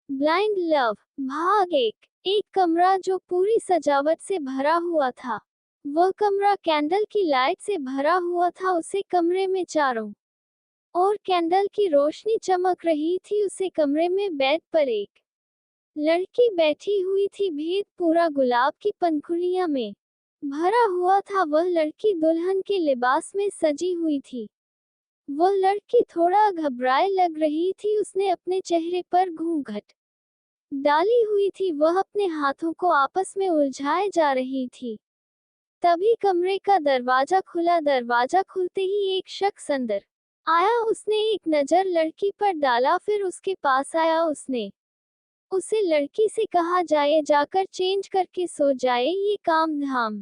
Blind love भाग एक कमरा जो पूरी सजावट से भरा हुआ था। वह कमरा कैंडल की लाइट से भरा हुआ था। उसे कमरे में चारों और कैंडल की रोशनी चमक रही थी। उसे कमरे में बेड पर एक लड़की बैठी हुई थी। भेद पूरा गुलाब की पंखुड़ियां में भरा हुआ था। वह लड़की दुल्हन के लिबास में सजी हुई थी। वह लड़की थोड़ा घबराए लग रही थी। उसने अपने चेहरे पर घूंघट डाली हुई थी। वह अपने हाथों को आपस में उलझाए जा रही थी। तभी कमरे का दरवाजा खुला। दरवाजा खुलते ही एक शख्स अंदर आया। उसने एक नजर लड़की पर डाला, फिर उसके पास आया। उसने उसे लड़की से कहा, जाए जाकर चेंज करके सो जाए, ये काम धाम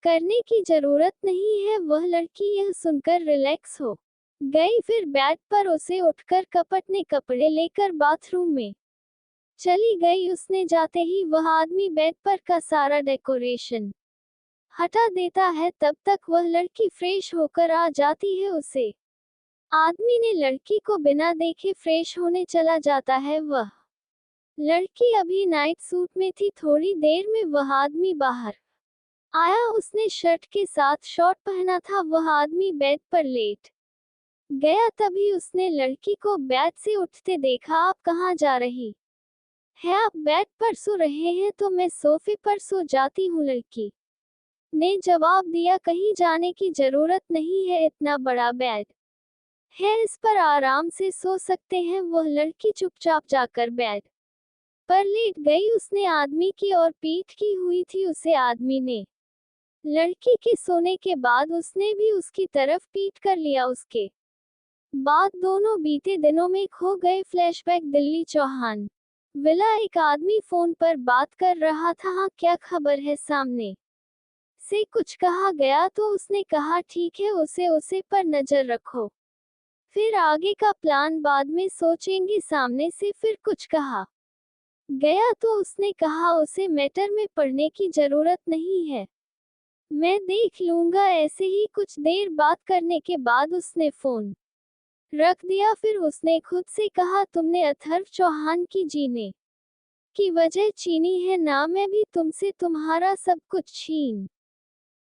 करने की जरूरत नहीं है। वह लड़की यह सुनकर रिलैक्स हो गई। फिर बेड पर उसे उठकर कपड़े कपड़े लेकर बाथरूम में चली गई। उसने जाते ही वह आदमी बेड पर का सारा डेकोरेशन हटा देता है। तब तक वह लड़की फ्रेश होकर आ जाती है। उसे आदमी ने लड़की को बिना देखे फ्रेश होने चला जाता है। वह लड़की अभी नाइट सूट में थी। थोड़ी देर में वह आदमी बाहर आया। उसने शर्ट के साथ शॉर्ट पहना था। वह आदमी बेड पर लेट गया। तभी उसने लड़की को बेड से उठते देखा। आप कहाँ जा रही है? आप बेड पर सो रहे हैं तो मैं सोफे पर सो जाती हूँ, लड़की ने जवाब दिया। कहीं जाने की जरूरत नहीं है, इतना बड़ा बेड है, इस पर आराम से सो सकते हैं। वह लड़की चुपचाप जाकर बेड पर लेट गई। उसने आदमी की ओर पीठ की हुई थी। उसे आदमी ने लड़की के सोने के बाद उसने भी उसकी तरफ पीठ कर लिया। उसके बाद दोनों बीते दिनों में खो गए। Flashback Delhi Chauhan villa. एक आदमी फोन पर बात कर रहा था। हाँ, क्या खबर है? सामने से कुछ कहा गया तो उसने कहा, ठीक है, उसे पर नजर रखो, फिर आगे का प्लान बाद में सोचेंगे। सामने से फिर कुछ कहा गया तो उसने कहा, उसे मैटर में पढ़ने की जरूरत नहीं है, मैं देख लूंगा। ऐसे ही कुछ देर बात करने के बाद उसने फोन रख दिया। फिर उसने खुद से कहा, तुमने अथर्व चौहान की जीने की वजह छीनी है ना, मैं भी तुमसे तुम्हारा सब कुछ छीन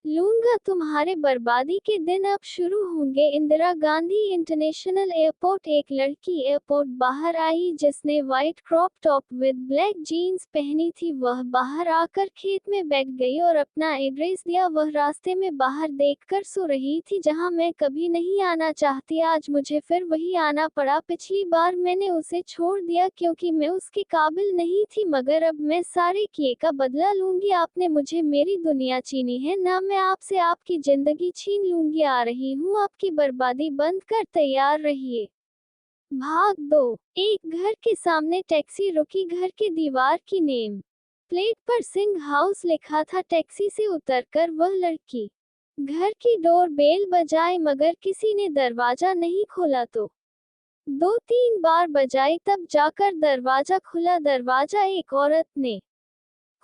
लूंगा। तुम्हारे बर्बादी के दिन अब शुरू होंगे। Indira Gandhi international airport. एक लड़की एयरपोर्ट बाहर आई जिसने white crop top with black jeans पहनी थी। वह बाहर आकर खेत में बैठ गई और अपना एड्रेस दिया। वह रास्ते में बाहर देखकर सो रही थी, जहां मैं कभी नहीं आना चाहती, आज मुझे फिर वही आना पड़ा। पिछली बार मैंने उसे छोड़ दिया क्योंकि मैं उसके काबिल नहीं थी, मगर अब मैं सारे किए का बदला लूंगी। आपने मुझे मेरी दुनिया छीनी है ना, मैं आपसे आपकी जिंदगी छीन लूंगी। आ रही हूँ आपकी बर्बादी बंद कर, तैयार रहिए। भाग 2। एक घर के सामने टैक्सी रुकी। घर के दीवार की नेम प्लेट पर सिंह हाउस लिखा था। टैक्सी से उतरकर वह लड़की घर की डोर बेल बजाए, मगर किसी ने दरवाजा नहीं खोला तो 2-3 बार बजाई, तब जाकर दरवाजा खुला। दरवाजा एक औरत ने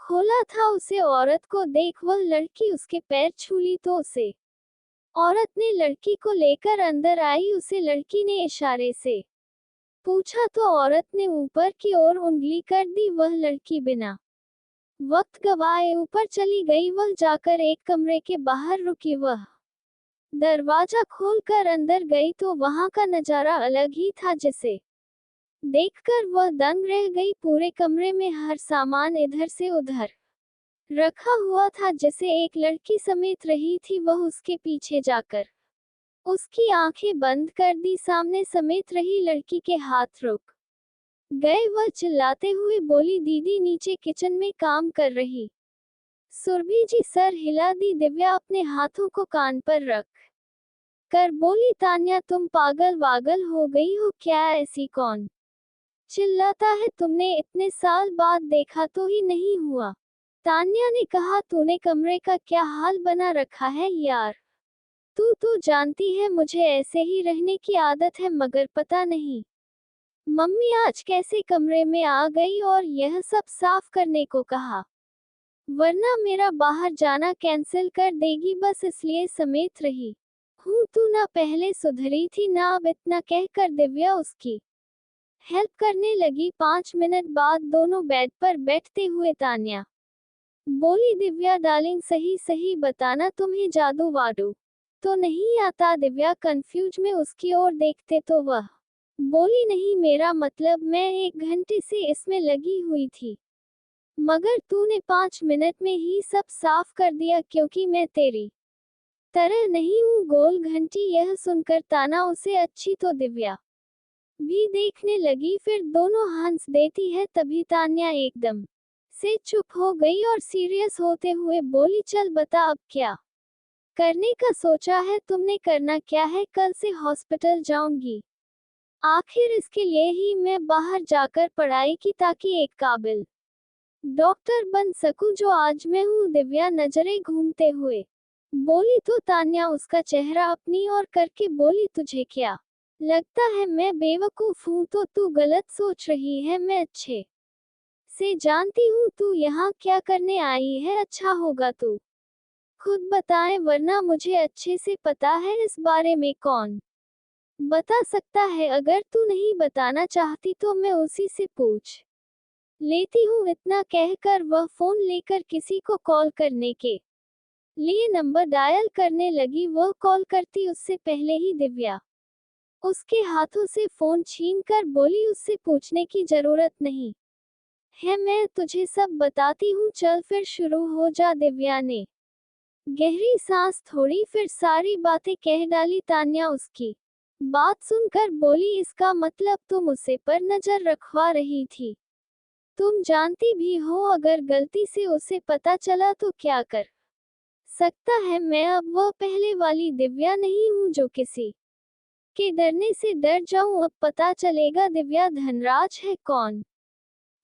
खोला था। उसे औरत को देख वह लड़की उसके पैर छू ली तो उसे औरत ने लड़की को लेकर अंदर आई। उसे लड़की ने इशारे से पूछा तो औरत ने ऊपर की ओर उंगली कर दी। वह लड़की बिना वक्त गवाए ऊपर चली गई। वह जाकर एक कमरे के बाहर रुकी। वह दरवाजा खोलकर अंदर गई तो वहां का नजारा अलग ही था, जिसे देखकर वह दंग रह गई। पूरे कमरे में हर सामान इधर से उधर रखा हुआ था, जिसे एक लड़की समेत रही थी। वह उसके पीछे जाकर उसकी आंखें बंद कर दी। सामने समेत रही लड़की के हाथ रुक गए। वह चिल्लाते हुए बोली, दीदी नीचे किचन में काम कर रही सुरभि जी। सर हिला दी दिव्या अपने हाथों को कान पर रख कर बोली, तान्या तुम पागल वागल हो गई हो क्या? ऐसी कौन चिल्लाता है? तुमने इतने साल बाद देखा तो ही नहीं हुआ? तान्या ने कहा, तूने कमरे का क्या हाल बना रखा है यार। तू जानती है मुझे ऐसे ही रहने की आदत है, मगर पता नहीं मम्मी आज कैसे कमरे में आ गई और यह सब साफ करने को कहा, वरना मेरा बाहर जाना कैंसिल कर देगी, बस इसलिए समेत रही हूँ। तू ना पहले सुधरी थी ना अब, इतना कहकर दिव्या उसकी हेल्प करने लगी। 5 मिनट बाद दोनों बेड पर बैठते हुए तान्या बोली, दिव्या डार्लिंग सही सही बताना, तुम्हें जादू वादू तो नहीं आता? दिव्या कंफ्यूज में उसकी ओर देखते तो वह बोली, नहीं, मेरा मतलब मैं 1 घंटे से इसमें लगी हुई थी, मगर तूने 5 मिनट में ही सब साफ कर दिया, क्योंकि मैं तेरी तरह नहीं हूँ गोल घंटी। यह सुनकर ताना उसे अच्छी तो दिव्या भी देखने लगी, फिर दोनों हंस देती है। तभी तान्या एकदम से चुप हो गई और सीरियस होते हुए बोली, चल बता अब क्या करने का सोचा है? तुमने करना क्या है? कल से हॉस्पिटल जाऊंगी, आखिर इसके लिए ही मैं बाहर जाकर पढ़ाई की, ताकि एक काबिल डॉक्टर बन सकूं जो आज मैं हूँ। दिव्या नजरें घूमते हुए बोली तो तान्या उसका चेहरा अपनी ओर करके बोली, तुझे क्या लगता है मैं बेवकूफ हूँ? तो तू गलत सोच रही है, मैं अच्छे से जानती हूँ तू यहाँ क्या करने आई है। अच्छा होगा तू खुद बताए, वरना मुझे अच्छे से पता है इस बारे में। कौन बता सकता है? अगर तू नहीं बताना चाहती तो मैं उसी से पूछ लेती हूँ। इतना कहकर वह फोन लेकर किसी को कॉल करने के लिए नंबर डायल करने लगी। वह कॉल करती उससे पहले ही दिव्या उसके हाथों से फोन छीनकर बोली, उससे पूछने की जरूरत नहीं है, मैं तुझे सब बताती हूँ, चल फिर शुरू हो जा। दिव्या ने गहरी सांस छोड़ी, फिर सारी बातें कह डाली। तान्या उसकी बात सुनकर बोली, इसका मतलब तुम उसे पर नजर रखवा रही थी? तुम जानती भी हो अगर गलती से उसे पता चला तो क्या कर सकता है? मैं अब वह पहले वाली दिव्या नहीं हूँ जो किसी के डरने से डर जाऊं। अब पता चलेगा दिव्या धनराज है कौन।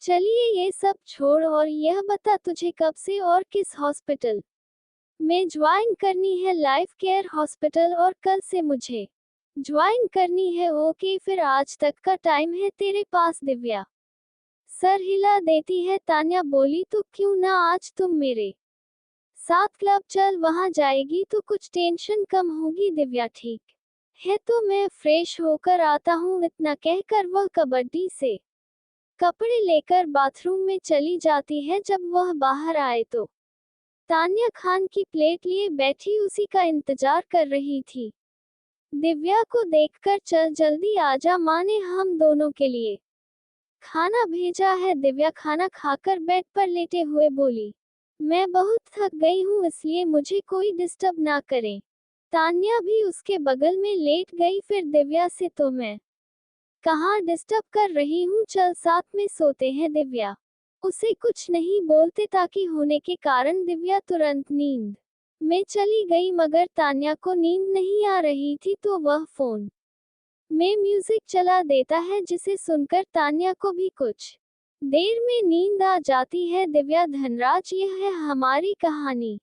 चलिए ये सब छोड़ और यह बता, तुझे कब से और किस हॉस्पिटल में ज्वाइन करनी है? लाइफ केयर हॉस्पिटल, और कल से मुझे ज्वाइन करनी है। ओके, फिर आज तक का टाइम है तेरे पास? दिव्या सर हिला देती है। तान्या बोली, तो क्यों ना आज तुम मेरे साथ क्लब चल, वहां जाएगी तो कुछ टेंशन कम होगी। दिव्या ठीक है, तो मैं फ्रेश होकर आता हूँ। इतना कहकर वह कबड्डी से कपड़े लेकर बाथरूम में चली जाती है। जब वह बाहर आए तो तान्या खान की प्लेट लिए बैठी उसी का इंतजार कर रही थी। दिव्या को देखकर, चल जल्दी आजा, माँ ने हम दोनों के लिए खाना भेजा है। दिव्या खाना खाकर बेड पर लेटे हुए बोली, मैं बहुत थक गई हूँ, इसलिए मुझे कोई डिस्टर्ब ना करे। तान्या भी उसके बगल में लेट गई। फिर दिव्या से, तो मैं कहाँ डिस्टर्ब कर रही हूँ, चल साथ में सोते हैं। दिव्या उसे कुछ नहीं बोलते ताकि होने के कारण दिव्या तुरंत नींद में चली गई, मगर तान्या को नींद नहीं आ रही थी तो वह फोन में म्यूजिक चला देता है, जिसे सुनकर तान्या को भी कुछ देर में नींद आ जाती है। दिव्या धनराज यह है हमारी कहानी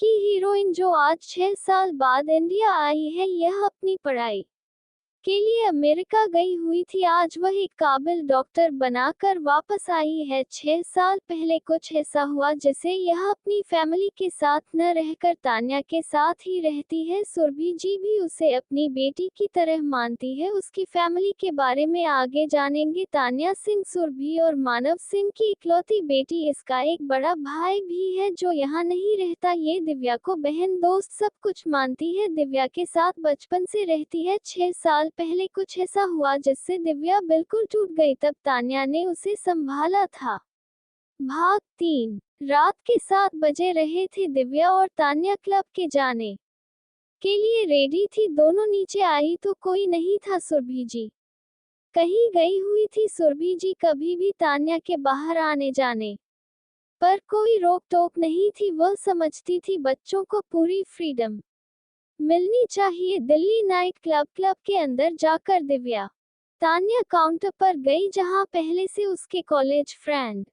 की हीरोइन जो आज 6 साल बाद इंडिया आई है। यह अपनी पढ़ाई के लिए अमेरिका गई हुई थी, आज वह एक काबिल डॉक्टर बनाकर वापस आई है। 6 साल पहले कुछ ऐसा हुआ जिसे यह अपनी फैमिली के साथ न रहकर तान्या के साथ ही रहती है। सुरभि जी भी उसे अपनी बेटी की तरह मानती है। उसकी फैमिली के बारे में आगे जानेंगे। तान्या सिंह सुरभि और मानव सिंह की इकलौती बेटी, इसका एक बड़ा भाई भी है जो यहाँ नहीं रहता। ये दिव्या को बहन दोस्त सब कुछ मानती है, दिव्या के साथ बचपन से रहती है। 6 साल पहले कुछ ऐसा हुआ जिससे दिव्या बिल्कुल टूट गई, तब तान्या ने उसे संभाला था। भाग 3। रात के 7 बजे रहे थे। दिव्या और तान्या क्लब के जाने के लिए रेडी थी। दोनों नीचे आई तो कोई नहीं था। सुरभि जी कहीं गई हुई थी। सुरभि जी कभी भी तान्या के बाहर आने जाने पर कोई रोक टोक नहीं थी। वह समझती थी बच्चों को पूरी फ्रीडम मिलनी चाहिए। दिल्ली नाइट क्लब के अंदर जाकर दिव्या तान्या काउंटर पर गई, जहां पहले से उसके कॉलेज फ्रेंड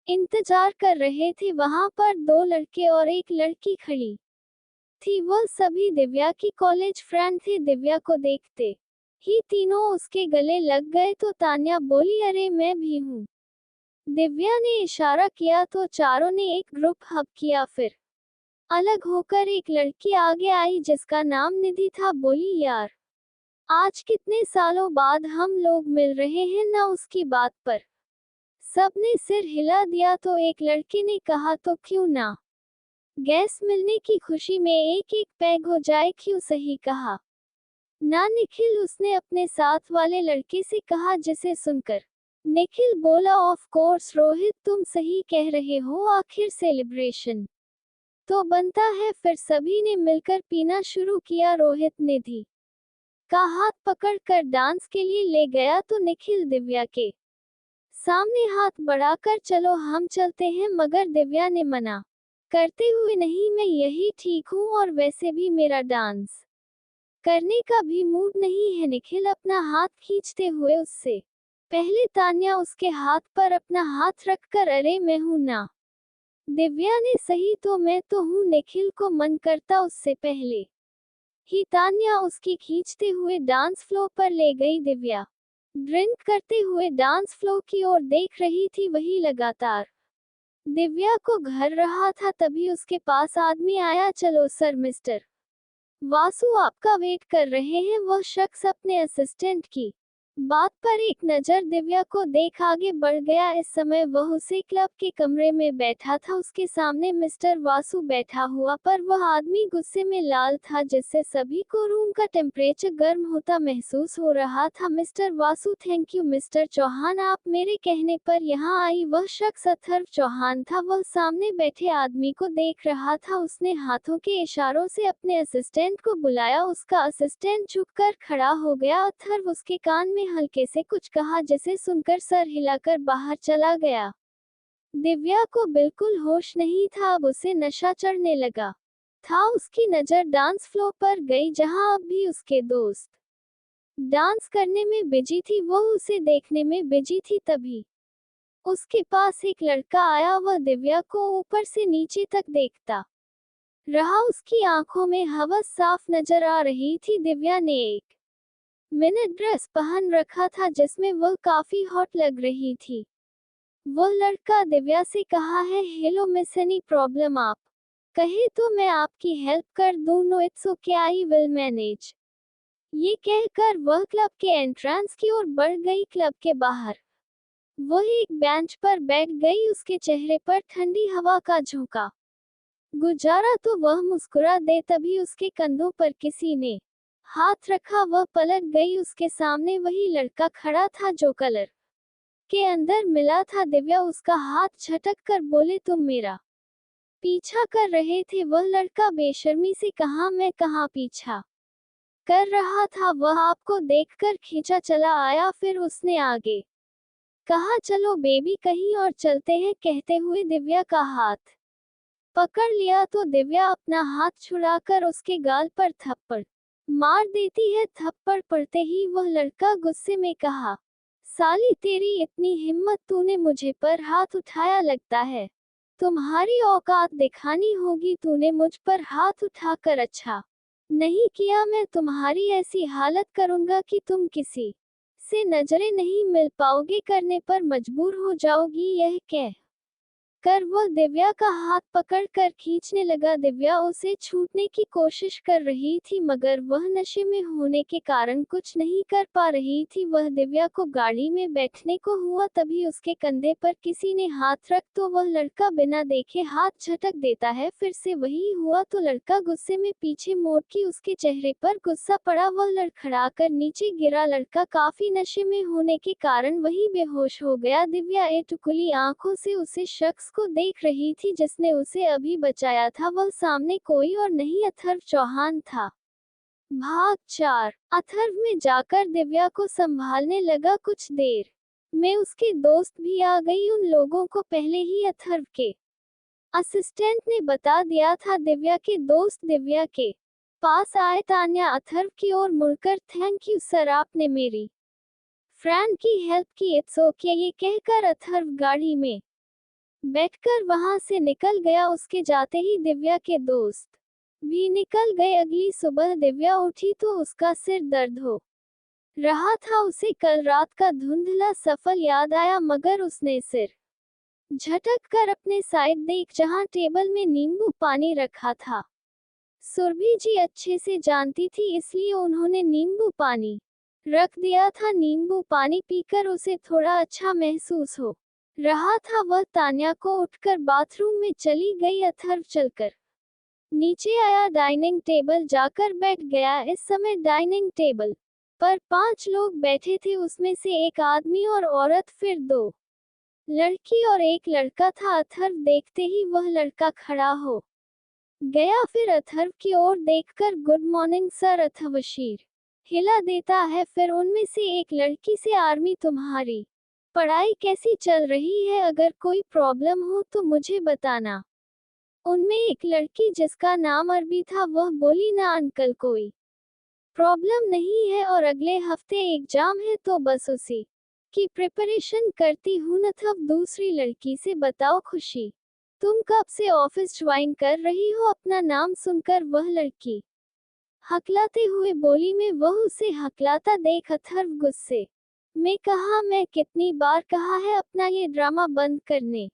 इंतजार कर रहे थे। वहां पर 2 लड़के और एक लड़की खड़ी थी। वह सभी दिव्या की कॉलेज फ्रेंड थे। दिव्या को देखते ही तीनों उसके गले लग गए तो तान्या बोली, अरे मैं भी हूँ। दिव्या ने इशारा किया तो चारों ने एक ग्रुप हग किया। फिर अलग होकर एक लड़की आगे आई जिसका नाम निधि था। बोली, यार आज कितने सालों बाद हम लोग मिल रहे हैं ना उसकी बात पर। सबने सिर हिला दिया तो एक लड़के ने कहा तो क्यों ना। गैस मिलने की खुशी में एक एक पैग हो जाए, क्यों, सही कहा ना निखिल, उसने अपने साथ वाले लड़के से कहा, जिसे सुनकर निखिल बोला, ऑफ कोर्स रोहित, तुम सही कह रहे हो, आखिर सेलिब्रेशन तो बनता है। फिर सभी ने मिलकर पीना शुरू किया। रोहित निधि का हाथ पकड़कर डांस के लिए ले गया तो निखिल दिव्या के सामने हाथ बढ़ाकर, चलो हम चलते हैं, मगर दिव्या ने मना करते हुए, नहीं, मैं यही ठीक हूँ, और वैसे भी मेरा डांस करने का भी मूड नहीं है। निखिल अपना हाथ खींचते हुए उससे पहले तान्या उसके हाथ पर अपना हाथ रखकर, अरे मैं हूं ना। दिव्या ने, सही तो मैं तो हूं। निखिल को मन करता उससे पहले ही तान्या उसकी खींचते हुए डांस फ्लोर पर ले गई। दिव्या ड्रिंक करते हुए डांस फ्लोर की ओर देख रही थी, वही लगातार दिव्या को घर रहा था। तभी उसके पास आदमी आया, चलो सर, मिस्टर वासु आपका वेट कर रहे हैं। वह शख्स अपने असिस्टेंट की बात पर एक नजर दिव्या को देख आगे बढ़ गया। इस समय वह उसी क्लब के कमरे में बैठा था, उसके सामने मिस्टर वासु बैठा हुआ, पर वह आदमी गुस्से में लाल था, जिससे सभी को रूम का टेम्परेचर गर्म होता महसूस हो रहा था। Mister Vasu, thank you mister Chauhan, आप मेरे कहने पर यहाँ आई। वह शख्स अथर्व चौहान था। वह सामने बैठे आदमी को देख रहा था। उसने हाथों के इशारों से अपने असिस्टेंट को बुलाया। उसका असिस्टेंट झुककर खड़ा हो गया। अथर्व उसके कान में हल्के से कुछ कहा, जिसे सुनकर सर हिलाकर बाहर चला गया। दिव्या को बिल्कुल होश नहीं था, अब उसे नशा चढ़ने लगा था। उसकी नजर डांस फ्लोर पर गई, जहां अब भी उसके दोस्त डांस करने में बिजी थी। वह उसे देखने में बिजी थी। तभी उसके पास एक लड़का आया। वह दिव्या को ऊपर से नीचे तक देखता रहा। उसकी आंखों में हवस साफ नजर आ रही थी। दिव्या ने एक मिनट ड्रेस पहन रखा था, जिसमें वह काफी हॉट लग रही थी। वह लड़का दिव्या से कहा है, हेलो मिस, एनी प्रॉब्लम, आप कहे तो मैं आपकी हेल्प कर दूं। No it's okay, I will manage. ये कहकर वह क्लब के एंट्रेंस की ओर बढ़ गई। क्लब के बाहर वह एक बेंच पर बैठ गई। उसके चेहरे पर ठंडी हवा का झोंका गुजारा तो वह मुस्कुरा दे। तभी उसके कंधों पर किसी ने हाथ रखा। वह पलट गई। उसके सामने वही लड़का खड़ा था जो कलर के अंदर मिला था। दिव्या उसका हाथ झटक कर बोले, तुम मेरा पीछा कर रहे थे। वह लड़का बेशर्मी से कहा, मैं कहाँ पीछा कर रहा था, वह आपको देखकर खींचा चला आया। फिर उसने आगे कहा, चलो बेबी कहीं और चलते हैं। कहते हुए दिव्या का हाथ पकड़ लिया तो दिव्या अपना हाथ छुड़ाकर उसके गाल पर थप्पड़ मार देती है। थप्पड़ पड़ते ही वह लड़का गुस्से में कहा, साली तेरी इतनी हिम्मत, तूने मुझे पर हाथ उठाया, लगता है तुम्हारी औकात दिखानी होगी। तूने मुझ पर हाथ उठाकर अच्छा नहीं किया। मैं तुम्हारी ऐसी हालत करूंगा कि तुम किसी से नजरें नहीं मिल पाओगे, करने पर मजबूर हो जाओगी। यह कह कर वह दिव्या का हाथ पकड़कर खींचने लगा। दिव्या उसे छूटने की कोशिश कर रही थी, मगर वह नशे में होने के कारण कुछ नहीं कर पा रही थी। वह दिव्या को गाड़ी में बैठने को हुआ, तभी उसके कंधे पर किसी ने हाथ रख तो वह लड़का बिना देखे हाथ झटक देता है। फिर से वही हुआ तो लड़का गुस्से में पीछे मोड़ की उसके चेहरे पर गुस्सा पड़ा। वह लड़खड़ाकर नीचे गिरा। लड़का काफी नशे में होने के कारण वही बेहोश हो गया। दिव्या एटुकुली आंखों से उसे शख्स को देख रही थी जिसने उसे अभी बचाया था। वह सामने कोई और नहीं, अथर्व चौहान था। भाग 4। अथर्व में जाकर दिव्या को संभालने लगा। कुछ देर में उसके दोस्त भी आ गई। उन लोगों को पहले ही अथर्व के असिस्टेंट ने बता दिया था। दिव्या के दोस्त दिव्या के पास आए। तान्या अथर्व की ओर मुड़कर, थैंक यू सर, आपने मेरी फ्रेंड की हेल्प की, इट्स ओके, ये कहकर अथर्व गाड़ी में बैठकर वहां से निकल गया। उसके जाते ही दिव्या के दोस्त भी निकल गए। अगली सुबह दिव्या उठी तो उसका सिर दर्द हो रहा था। उसे कल रात का धुंधला सफर याद आया, मगर उसने सिर झटक कर अपने साइड देख, जहां टेबल में नींबू पानी रखा था। सुरभि जी अच्छे से जानती थी, इसलिए उन्होंने नींबू पानी रख दिया था। नींबू पानी पीकर उसे थोड़ा अच्छा महसूस हो रहा था। वह तान्या को उठकर बाथरूम में चली गई। अथर्व चलकर नीचे आया, डाइनिंग टेबल जाकर बैठ गया। इस समय डाइनिंग टेबल पर 5 लोग बैठे थे, उसमें से एक आदमी और औरत, फिर 2 लड़की और एक लड़का था। अथर्व देखते ही वह लड़का खड़ा हो गया, फिर अथर्व की ओर देखकर गुड मॉर्निंग सर अथर्वशीर हिला देता है। फिर उनमें से एक लड़की से, आर्मी तुम्हारी पढ़ाई कैसी चल रही है, अगर कोई प्रॉब्लम हो तो मुझे बताना। उनमें एक लड़की जिसका नाम अरबी था, वह बोली, ना अंकल कोई प्रॉब्लम नहीं है और अगले हफ्ते एग्जाम है तो बस उसी की प्रिपरेशन करती हूँ। नथव दूसरी लड़की से, बताओ खुशी तुम कब से ऑफिस ज्वाइन कर रही हो? अपना नाम सुनकर वह लड़की हकलाते हुए बोली, मैं। वह उसे हकलाता देख अथर्व गुस्से में कहा, मैं कितनी बार कहा है अपना ये ड्रामा बंद करने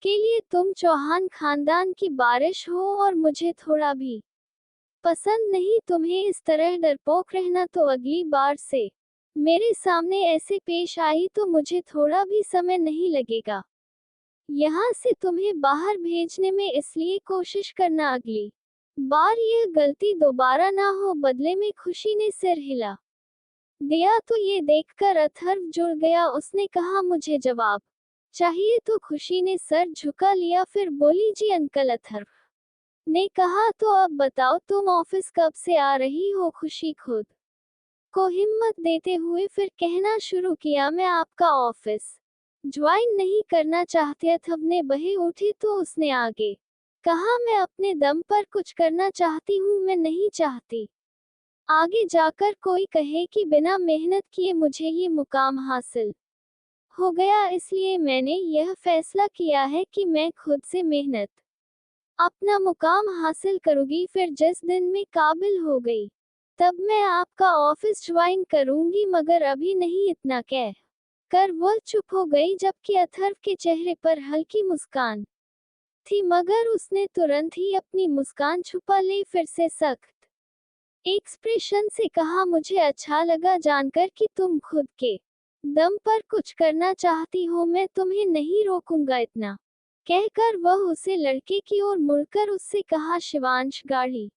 के लिए। तुम चौहान खानदान की बारिश हो और मुझे थोड़ा भी पसंद नहीं तुम्हें इस तरह डरपोक रहना, तो अगली बार से मेरे सामने ऐसे पेश आई तो मुझे थोड़ा भी समय नहीं लगेगा यहाँ से तुम्हें बाहर भेजने में, इसलिए कोशिश करना अगली बार यह गलती दोबारा ना हो। बदले में खुशी ने सिर हिला दिया तो ये देखकर अथर्व जुड़ गया। उसने कहा, मुझे जवाब चाहिए। तो खुशी ने सर झुका लिया, फिर बोली, जी अंकल। अथर्व ने कहा, तो अब बताओ तुम ऑफिस कब से आ रही हो? खुशी खुद को हिम्मत देते हुए फिर कहना शुरू किया, मैं आपका ऑफिस ज्वाइन नहीं करना चाहती। अथर्व ने बहे उठी तो उसने आगे कहा, मैं अपने दम पर कुछ करना चाहती हूँ। मैं नहीं चाहती आगे जाकर कोई कहे कि बिना मेहनत किए मुझे ये मुकाम हासिल हो गया, इसलिए मैंने यह फैसला किया है कि मैं खुद से मेहनत अपना मुकाम हासिल करूंगी। फिर जिस दिन मैं काबिल हो गई तब मैं आपका ऑफिस ज्वाइन करूंगी, मगर अभी नहीं। इतना कह कर वह चुप हो गई, जबकि अथर्व के चेहरे पर हल्की मुस्कान थी, मगर उसने तुरंत ही अपनी मुस्कान छुपा ली। फिर से सख्त एक्सप्रेशन से कहा, मुझे अच्छा लगा जानकर कि तुम खुद के दम पर कुछ करना चाहती हो। मैं तुम्हें नहीं रोकूंगा। इतना कहकर वह उसे लड़के की ओर मुड़कर उससे कहा, शिवांश गाड़ी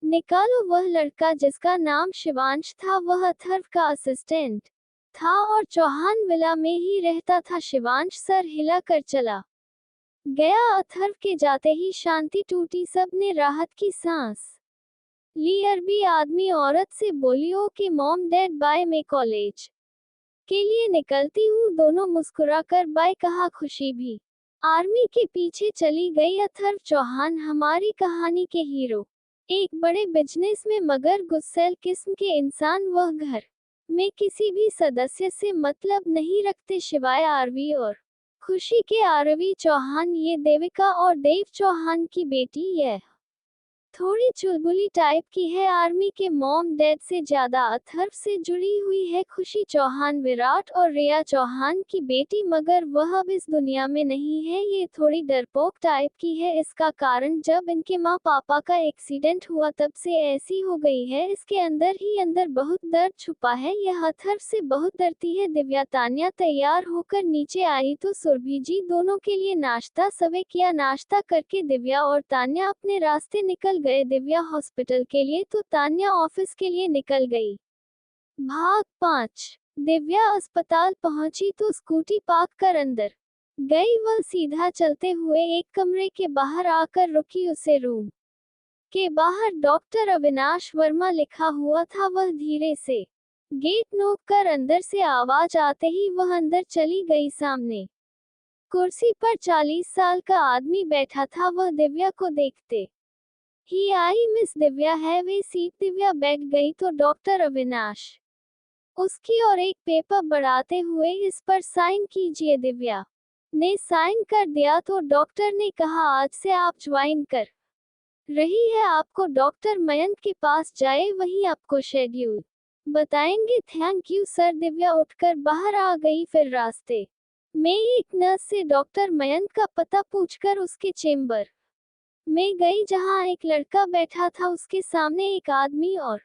निकालो। वह लड़का जिसका नाम शिवांश था, वह अथर्व का असिस्टेंट था और चौहान विला में ही रहता था। शिवांश सर हिलाकर चला गया। अथर्व के जाते ही शांति टूटी, सबने राहत की सांस ली। अरबी आदमी औरत से बोली, ओके मॉम डैड बाय, मैं कॉलेज के लिए निकलती हूँ। दोनों मुस्कुराकर बाय कहा। खुशी भी आर्मी के पीछे चली गई। अथर्व चौहान हमारी कहानी के हीरो एक बड़े बिजनेस में मगर गुस्सैल किस्म के इंसान। वह घर में किसी भी सदस्य से मतलब नहीं रखते सिवाय आरवी और खुशी के। आरवी चौहान ये देविका और देव चौहान की बेटी। यह थोड़ी चुलबुली टाइप की है। आर्मी के मॉम डैड से ज्यादा अथर्व से जुड़ी हुई है। खुशी चौहान विराट और रिया चौहान की बेटी, मगर वह अब इस दुनिया में नहीं है। ये थोड़ी डरपोक टाइप की है। इसका कारण जब इनके माँ पापा का एक्सीडेंट हुआ तब से ऐसी हो गई है। इसके अंदर ही अंदर बहुत दर्द छुपा है। यह अथर्व से बहुत डरती है। दिव्या तान्या तैयार होकर नीचे आई तो सुरभि जी दोनों के लिए नाश्ता सर्व किया। नाश्ता करके दिव्या और तान्या अपने रास्ते निकल गए। दिव्या हॉस्पिटल के लिए तो तान्या ऑफिस के लिए निकल गई। भाग 5। दिव्या अस्पताल पहुंची तो स्कूटी पार्क कर अंदर गई। वह सीधा चलते हुए एक कमरे के बाहर आकर रुकी। उसे रूम के बाहर डॉक्टर अविनाश वर्मा लिखा हुआ था। वह धीरे से गेट नोक कर अंदर से आवाज आते ही वह अंदर चली गई। सामने कुर्सी पर 40 साल का आदमी बैठा था। वह दिव्या को देखते ही आई। मिस दिव्या है वे सीट। दिव्या बैठ गई तो डॉक्टर अविनाश उसकी और एक पेपर बढ़ाते हुए, इस पर साइन कीजिए। दिव्या ने साइन कर दिया तो डॉक्टर ने कहा, आज से आप ज्वाइन कर रही है। आपको डॉक्टर मयंक के पास जाए, वहीं आपको शेड्यूल बताएंगे। Thank you sir. दिव्या उठकर बाहर आ गई। फिर रास्ते में एक नर्स से डॉक्टर मयंक का पता पूछकर उसके चेंबर मैं गई जहाँ एक लड़का बैठा था, उसके सामने एक आदमी और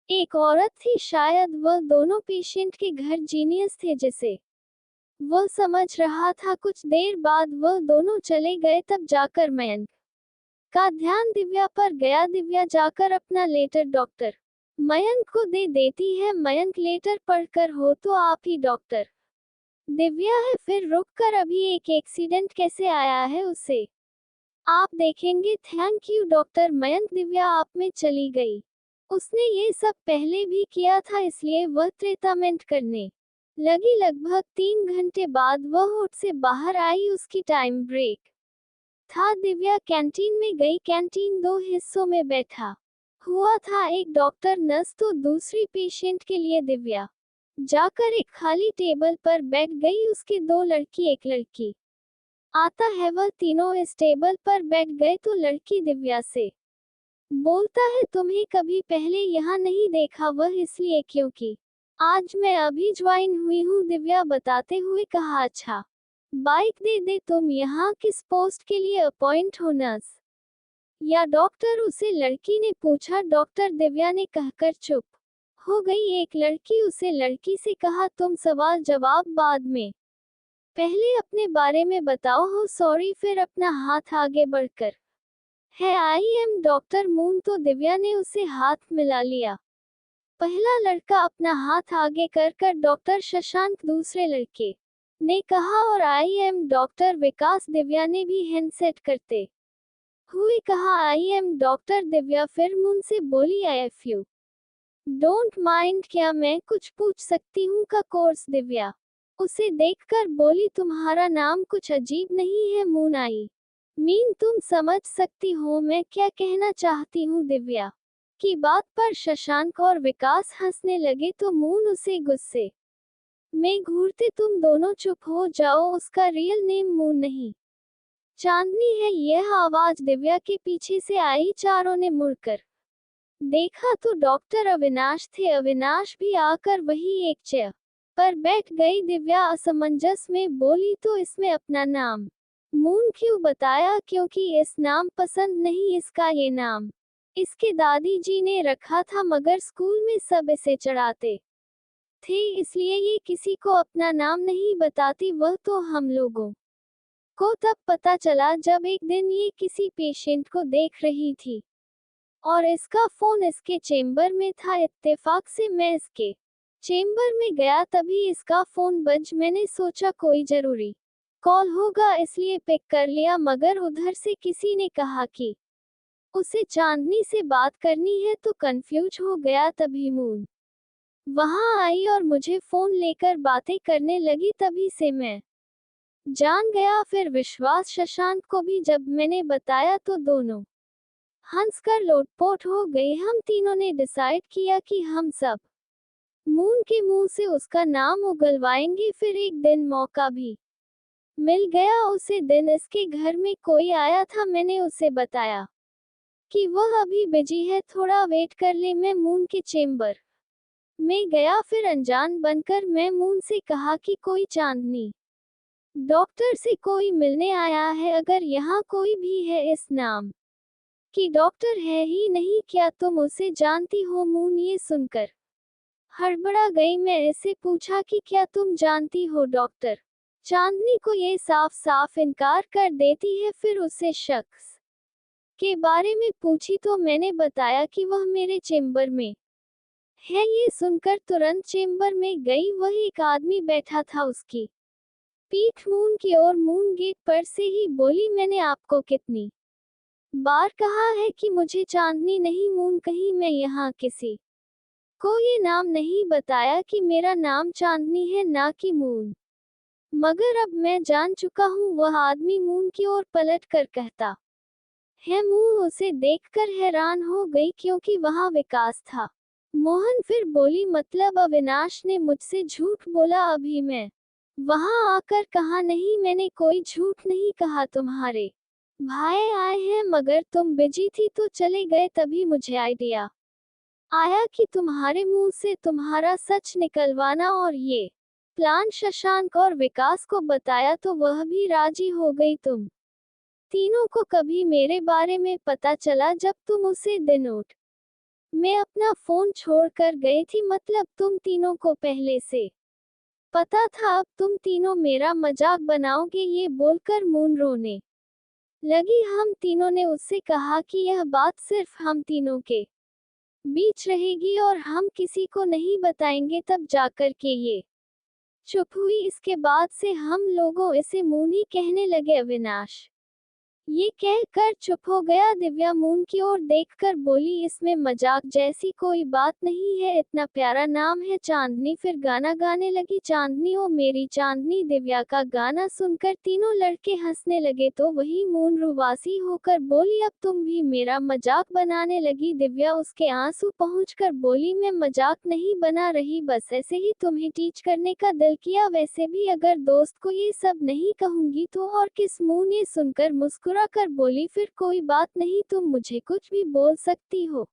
एक औरत थी। शायद वह दोनों पेशेंट के घर जीनियस थे जिसे वह समझ रहा था। कुछ देर बाद वह दोनों चले गए। तब जाकर मयंक का ध्यान दिव्या पर गया। दिव्या जाकर अपना लेटर डॉक्टर मयंक को दे देती है। मयंक लेटर पढ़कर, हो तो आप ही डॉक्टर दिव्या है। फिर रुककर, अभी एक एक्सीडेंट कैसे आया है उसे आप देखेंगे। Thank you doctor. Mayank Divya आप में चली गई। उसने ये सब पहले भी किया था, इसलिए वह ट्रीटमेंट करने लगी। लगभग 3 घंटे बाद वह होट से बाहर आई। उसकी टाइम ब्रेक था। दिव्या कैंटीन में गई। कैंटीन 2 हिस्सों में बैठा हुआ था, एक डॉक्टर नर्स तो दूसरी पेशेंट के लिए। दिव्या जाकर एक खाली टेबल पर बैठ गई। उसके 2 लड़की एक लड़की आता है। वह तीनों इस टेबल पर बैठ गए तो लड़की दिव्या से बोलता है, तुम्हें कभी पहले यहाँ नहीं देखा। वह इसलिए क्योंकि आज मैं अभी ज्वाइन हुई हूँ, दिव्या बताते हुए कहा। अच्छा, बाइक दे दे। तुम यहाँ किस पोस्ट के लिए अपॉइंट हो, नर्स या डॉक्टर? उसे लड़की ने पूछा। डॉक्टर, दिव्या ने कहकर चुप हो गई। एक लड़की उसे लड़की से कहा, तुम सवाल जवाब बाद में, पहले अपने बारे में बताओ। हो सॉरी। फिर अपना हाथ आगे बढ़कर है, आई एम डॉक्टर मून। तो दिव्या ने उसे हाथ मिला लिया। पहला लड़का अपना हाथ आगे कर कर डॉक्टर शशांक, दूसरे लड़के ने कहा, और आई एम डॉक्टर विकास। दिव्या ने भी हैंडसेट करते हुए कहा, आई एम डॉक्टर दिव्या। फिर मून से बोली, I F you don't mind, क्या मैं कुछ पूछ सकती हूँ का कोर्स? दिव्या उसे देखकर बोली, तुम्हारा नाम कुछ अजीब नहीं है? मून आई मीन तुम समझ सकती हो मैं क्या कहना चाहती हूँ। दिव्या की बात पर शशांक और विकास हंसने लगे तो मून उसे गुस्से में घूरते, तुम दोनों चुप हो जाओ। उसका रियल नेम मून नहीं चांदनी है। यह आवाज दिव्या के पीछे से आई। चारों ने मुड़कर देखा तो डॉक्टर अविनाश थे। अविनाश भी आकर वही एक चेयर पर बैठ गई। दिव्या असमंजस में बोली, तो इसमें अपना नाम मून क्यों बताया? क्योंकि इस नाम पसंद नहीं, इसका ये नाम इसके दादी जी ने रखा था, मगर स्कूल में सब इसे चढ़ाते थे, इसलिए ये किसी को अपना नाम नहीं बताती। वह तो हम लोगों को तब पता चला जब एक दिन ये किसी पेशेंट को देख रही थी और इसका फोन इसके चेंबर में था। इत्तेफाक से मैं इसके चेंबर में गया, तभी इसका फोन बज। मैंने सोचा कोई जरूरी कॉल होगा, इसलिए पिक कर लिया, मगर उधर से किसी ने कहा कि उसे चांदनी से बात करनी है, तो कंफ्यूज हो गया। तभी मून वहां आई और मुझे फोन लेकर बातें करने लगी। तभी से मैं जान गया। फिर विश्वास शशांक को भी जब मैंने बताया तो दोनों हंसकर लोटपोट हो गए। हम तीनों ने डिसाइड किया कि हम सब मून के मुंह से उसका नाम उगलवाएंगे। फिर एक दिन मौका भी मिल गया। उसी दिन इसके घर में कोई आया था। मैंने उसे बताया कि वह अभी बिजी है, थोड़ा वेट कर ले। मैं मून के चेंबर में गया। फिर अनजान बनकर मैं मून से कहा कि कोई चांदनी डॉक्टर से कोई मिलने आया है, अगर यहाँ कोई भी है इस नाम की डॉक्टर है ही नहीं, क्या तुम उसे जानती हो? मून ये सुनकर हड़बड़ा गई। मैं इसे पूछा कि क्या तुम जानती हो डॉक्टर चांदनी को? ये साफ साफ इनकार कर देती है। फिर उसे शख्स के बारे में पूछी तो मैंने बताया कि वह मेरे चेंबर में है। ये सुनकर तुरंत चेंबर में गई। वह एक आदमी बैठा था, उसकी पीठ मून की ओर। मून गेट पर से ही बोली, मैंने आपको कितनी बार कहा है कि मुझे चांदनी नहीं मून कहीं। मैं यहाँ किसी को ये नाम नहीं बताया कि मेरा नाम चांदनी है, ना कि मून। मगर अब मैं जान चुका हूँ। वह आदमी मून की ओर पलट कर कहता है। मून उसे देखकर हैरान हो गई, क्योंकि वहाँ विकास था। मोहन फिर बोली, मतलब अविनाश ने मुझसे झूठ बोला? अभी मैं वहां आकर कहा, नहीं मैंने कोई झूठ नहीं कहा। तुम्हारे भाई आए हैं, मगर तुम बिजी थी तो चले गए। तभी मुझे आइडिया आया कि तुम्हारे मुंह से तुम्हारा सच निकलवाना, और ये प्लान शशांक और विकास को बताया तो वह भी राजी हो गई। तुम तीनों को कभी मेरे बारे में पता चला जब तुम उसे दिन उठ मैं अपना फोन छोड़कर गई थी, मतलब तुम तीनों को पहले से पता था। अब तुम तीनों मेरा मजाक बनाओगे, ये बोलकर मून रोने लगी। हम तीनों ने उससे कहा कि यह बात सिर्फ हम तीनों के बीच रहेगी और हम किसी को नहीं बताएंगे। तब जाकर के ये चुप हुई। इसके बाद से हम लोगों इसे मून ही कहने लगे। अविनाश ये कहकर चुप हो गया। दिव्या मून की ओर देखकर बोली, इसमें मजाक जैसी कोई बात नहीं है, इतना प्यारा नाम है चांदनी। फिर गाना गाने लगी, चांदनी ओ मेरी चांदनी। दिव्या का गाना सुनकर तीनों लड़के हंसने लगे तो वही मून रुवासी होकर बोली, अब तुम भी मेरा मजाक बनाने लगी। दिव्या उसके आंसू पहुंचकर बोली, मैं मजाक नहीं बना रही, बस ऐसे ही तुम्हें टीच करने का दिल किया। वैसे भी अगर दोस्त को ये सब नहीं कहूंगी तो और किस। मून ये सुनकर मुस्कुरा कर बोली, फिर कोई बात नहीं, तुम मुझे कुछ भी बोल सकती हो।